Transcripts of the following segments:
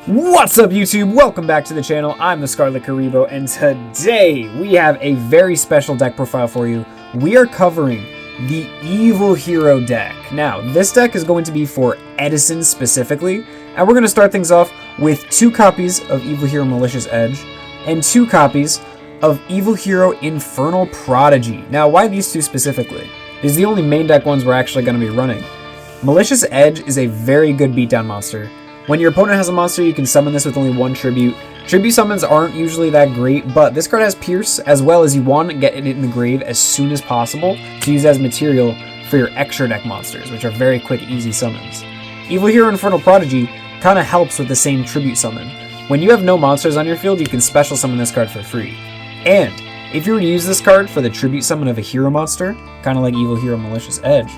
What's up, YouTube? Welcome back to the channel. I'm the Scarlet Karibo, and today we have a very special deck profile for you. We are covering the Evil Hero deck. Now, this deck is going to be for Edison specifically, and we're going to start things off with 2 copies of Evil Hero Malicious Edge and 2 copies of Evil Hero Infernal Prodigy. Now, why these 2 specifically? These are the only main deck ones we're actually going to be running. Malicious Edge is a very good beatdown monster. When your opponent has a monster, you can summon this with only 1 tribute. Tribute summons aren't usually that great, but this card has Pierce, as well as you want to get it in the grave as soon as possible to use as material for your extra deck monsters, which are very quick, easy summons. Evil Hero Infernal Prodigy kind of helps with the same tribute summon. When you have no monsters on your field, you can special summon this card for free. And if you were to use this card for the tribute summon of a hero monster, kind of like Evil Hero Malicious Edge,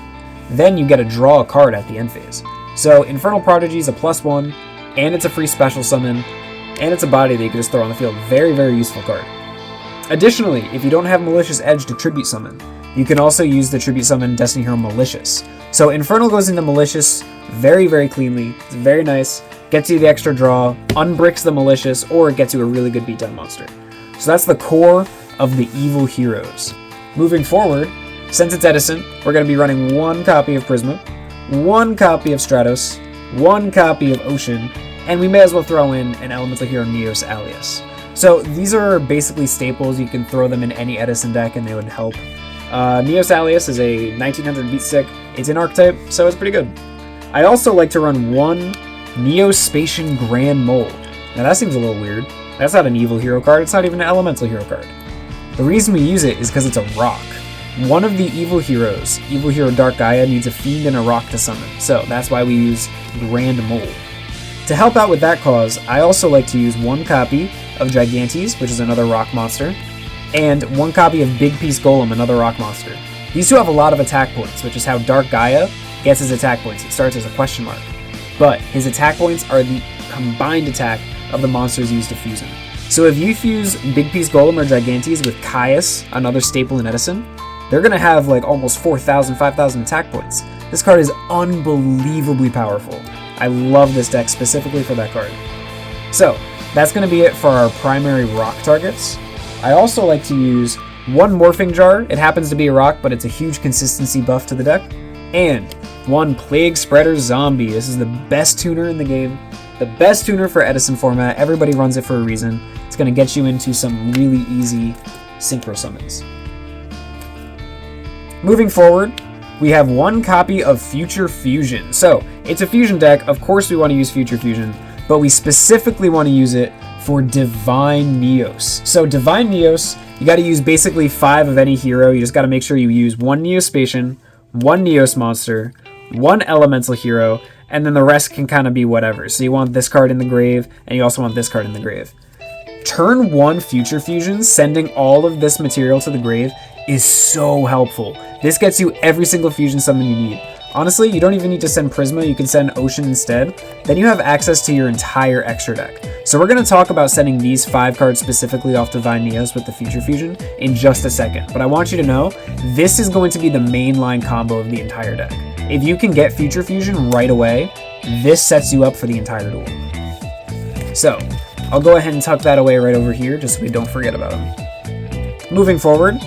then you get to draw a card at the end phase. So Infernal Prodigy is a +1, and it's a free special summon, and it's a body that you can just throw on the field. Very, very useful card. Additionally, if you don't have Malicious Edge to tribute summon, you can also use the tribute summon Destiny Hero Malicious. So Infernal goes into Malicious very, very cleanly. It's very nice. Gets you the extra draw, unbricks the Malicious, or it gets you a really good beatdown monster. So that's the core of the Evil Heroes. Moving forward, since it's Edison, we're going to be running 1 copy of Prisma, 1 copy of Stratos, 1 copy of Ocean, and we may as well throw in an Elemental Hero Neos Alias. So these are basically staples. You can throw them in any Edison deck and they would help. Neos Alias is a 1900 beat stick. It's an archetype, so it's pretty good. I also like to run 1 Neospatian Grand Mold. Now that seems a little weird. That's not an Evil Hero card, it's not even an Elemental Hero card. The reason we use it is because it's a rock. One of the Evil Heroes, Evil Hero Dark Gaia, needs a Fiend and a rock to summon, so that's why we use Grand Mold. To help out with that cause, I also like to use 1 copy of Gigantes, which is another rock monster, and 1 copy of Big Piece Golem, another rock monster. These 2 have a lot of attack points, which is how Dark Gaia gets his attack points. It starts as a question mark, but his attack points are the combined attack of the monsters used to fuse him. So if you fuse Big Piece Golem or Gigantes with Caius, another staple in Edison, they're going to have like almost 4,000, 5,000 attack points. This card is unbelievably powerful. I love this deck specifically for that card. So that's going to be it for our primary rock targets. I also like to use 1 Morphing Jar. It happens to be a rock, but it's a huge consistency buff to the deck. And 1 Plague Spreader Zombie. This is the best tuner in the game. The best tuner for Edison Format. Everybody runs it for a reason. It's going to get you into some really easy synchro summons. Moving forward, we have 1 copy of Future Fusion. So, it's a fusion deck. Of course we want to use Future Fusion, but we specifically want to use it for Divine Neos. So, Divine Neos, you got to use basically 5 of any hero. You just got to make sure you use 1 Neospatian, 1 Neos monster, 1 Elemental Hero, and then the rest can kind of be whatever. So, you want this card in the grave, and you also want this card in the grave. Turn 1 Future Fusion, sending all of this material to the grave, is so helpful. This gets you every single fusion summon you need. Honestly, you don't even need to send Prisma, you can send Ocean instead. Then you have access to your entire extra deck. So we're going to talk about sending these 5 cards specifically off Divine Neos with the Future Fusion in just a second. But I want you to know, this is going to be the mainline combo of the entire deck. If you can get Future Fusion right away, this sets you up for the entire duel. So, I'll go ahead and tuck that away right over here just so we don't forget about them. Moving forward,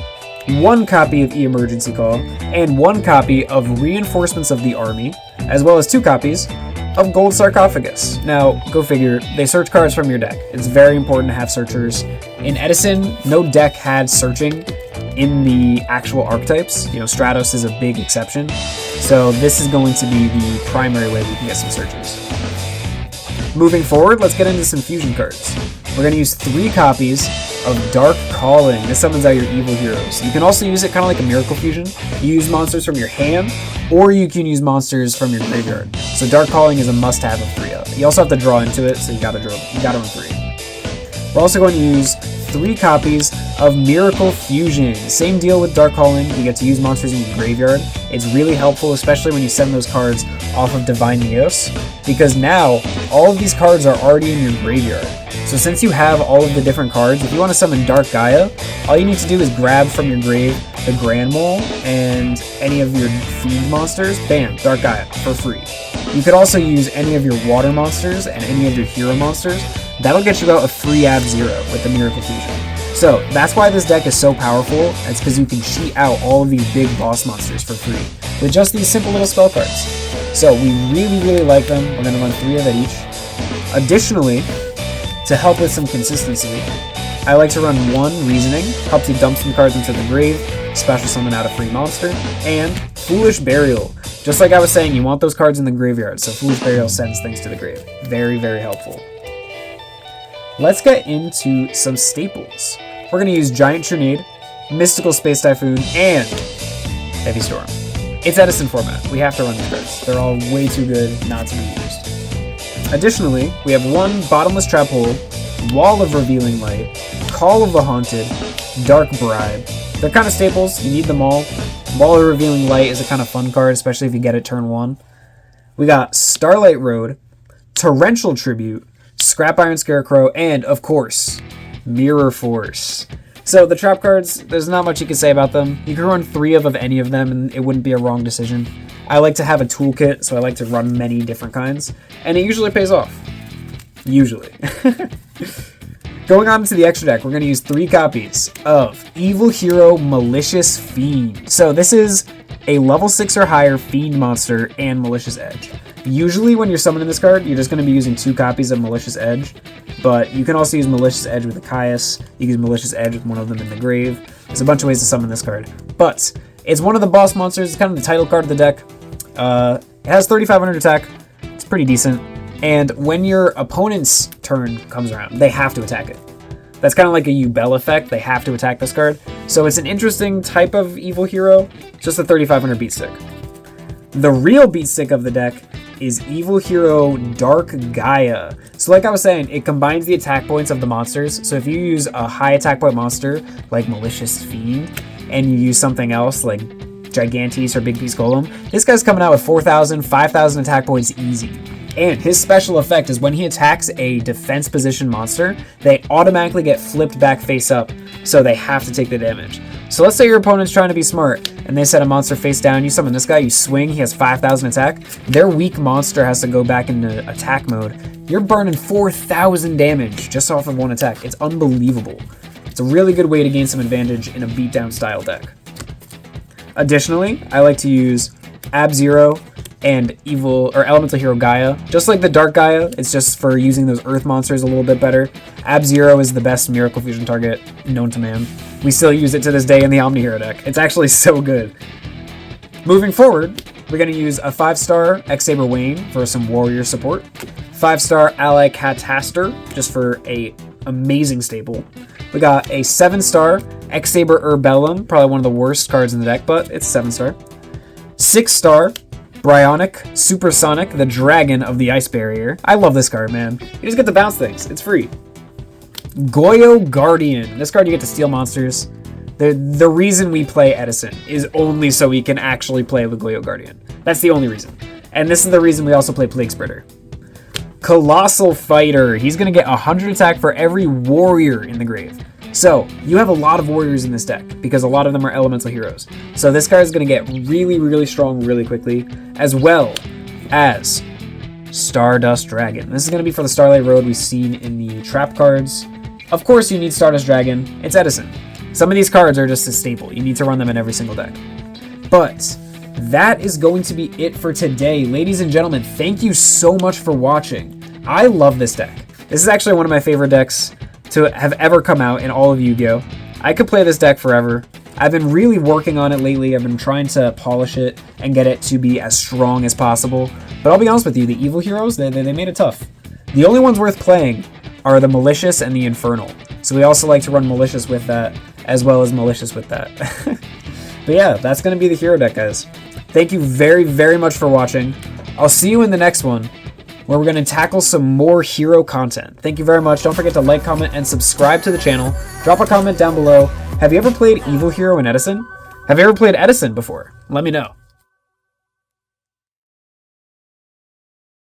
1 copy of E-Emergency Call, and 1 copy of Reinforcements of the Army, as well as 2 copies of Gold Sarcophagus. Now, go figure, they search cards from your deck. It's very important to have searchers. In Edison, no deck had searching in the actual archetypes. You know, Stratos is a big exception. So this is going to be the primary way we can get some searchers. Moving forward, let's get into some fusion cards. We're going to use 3 copies of Dark Calling. This summons out your Evil Heroes. You can also use it kind of like a Miracle Fusion. You use monsters from your hand, or you can use monsters from your graveyard. So Dark Calling is a must-have of 3 of. You also have to draw into it, so you gotta run 3. We're also going to use 3 copies of Miracle Fusion. Same deal with Dark Calling. You get to use monsters in your graveyard. It's really helpful, especially when you send those cards off of Divine Neos, because now all of these cards are already in your graveyard. So since you have all of the different cards, if you want to summon Dark Gaia, all you need to do is grab from your grave the Grand Mole and any of your Fiend monsters. Bam, Dark Gaia for free. You could also use any of your water monsters and any of your hero monsters. That'll get you about a free Ab Zero with the Miracle Fusion. So that's why this deck is so powerful. It's because you can cheat out all of these big boss monsters for free with just these simple little spell cards. So we really like them. We're going to run 3 of that each. Additionally, to help with some consistency, I like to run 1 Reasoning, helps you dump some cards into the grave, special summon out a free monster, and Foolish Burial. Just like I was saying, you want those cards in the graveyard, so Foolish Burial sends things to the grave. Very helpful. Let's get into some staples. We're going to use Giant Trinade, Mystical Space Typhoon, and Heavy Storm. It's Edison Format. We have to run these cards. They're all way too good not to be used. Additionally, we have 1 Bottomless Trap Hole, Wall of Revealing Light, Call of the Haunted, Dark Bribe. They're kind of staples. You need them all. Wall of Revealing Light is a kind of fun card, especially if you get it turn 1. We got Starlight Road, Torrential Tribute, Scrap Iron Scarecrow, and, of course, Mirror Force. So the trap cards, there's not much you can say about them. You can run 3 of any of them, and it wouldn't be a wrong decision. I like to have a toolkit, so I like to run many different kinds, and it usually pays off. Usually. Going on to the extra deck, we're going to use 3 copies of Evil Hero Malicious Fiend. So this is a level 6 or higher Fiend monster and Malicious Edge. Usually when you're summoning this card, you're just going to be using 2 copies of Malicious Edge, but you can also use Malicious Edge with a Caius, you can use Malicious Edge with one of them in the grave. There's a bunch of ways to summon this card, but it's one of the boss monsters. It's kind of the title card of the deck. It has 3,500 attack. It's pretty decent. And when your opponent's turn comes around, they have to attack it. That's kind of like a Yubel effect. They have to attack this card. So it's an interesting type of evil hero, just a 3,500 beat stick. The real beat stick of the deck is Evil Hero Dark Gaia. So like I was saying, it combines the attack points of the monsters. So if you use a high attack point monster like Malicious Fiend, and you use something else like Gigantes or Big Beast Golem, this guy's coming out with 4,000, 5,000 attack points easy. And his special effect is when he attacks a defense position monster, they automatically get flipped back face up, so they have to take the damage. So let's say your opponent's trying to be smart, and they set a monster face down, you summon this guy, you swing, he has 5,000 attack, their weak monster has to go back into attack mode. You're burning 4,000 damage just off of 1 attack. It's unbelievable. It's a really good way to gain some advantage in a beatdown style deck. Additionally, I like to use Ab Zero and Evil or Elemental Hero Gaia. Just like the Dark Gaia, it's just for using those Earth monsters a little bit better. Ab Zero is the best Miracle Fusion target known to man. We still use it to this day in the Omni Hero deck. It's actually so good. Moving forward, we're going to use a 5-star X-Saber Wayne for some warrior support. 5-star Ally Cataster, just for a amazing staple. We got a 7-star X-Saber Urbellum, probably one of the worst cards in the deck, but it's 7-star. 6-star Bryonic Supersonic, the Dragon of the Ice Barrier. I love this card, man. You just get to bounce things. It's free. Goyo Guardian. This card you get to steal monsters. The reason we play Edison is only so we can actually play with Goyo Guardian. That's the only reason. And this is the reason we also play Plague Spreader. Colossal Fighter. He's going to get 100 attack for every warrior in the grave. So, you have a lot of warriors in this deck, because a lot of them are elemental heroes. So this card is going to get really strong really quickly, as well as Stardust Dragon. This is going to be for the Starlight Road we've seen in the trap cards. Of course you need Stardust Dragon. It's Edison. Some of these cards are just a staple. You need to run them in every single deck. But that is going to be it for today. Ladies and gentlemen, thank you so much for watching. I love this deck. This is actually one of my favorite decks to have ever come out in all of Yu-Gi-Oh! I could play this deck forever. I've been really working on it lately. I've been trying to polish it and get it to be as strong as possible. But I'll be honest with you, the evil heroes, they made it tough. The only ones worth playing are the Malicious and the Infernal. So we also like to run Malicious with that, as well as Malicious with that. But yeah, that's going to be the hero deck, guys. Thank you very much for watching. I'll see you in the next one, where we're going to tackle some more hero content. Thank you very much. Don't forget to like, comment, and subscribe to the channel. Drop a comment down below. Have you ever played Evil Hero in Edison? Have you ever played Edison before? Let me know.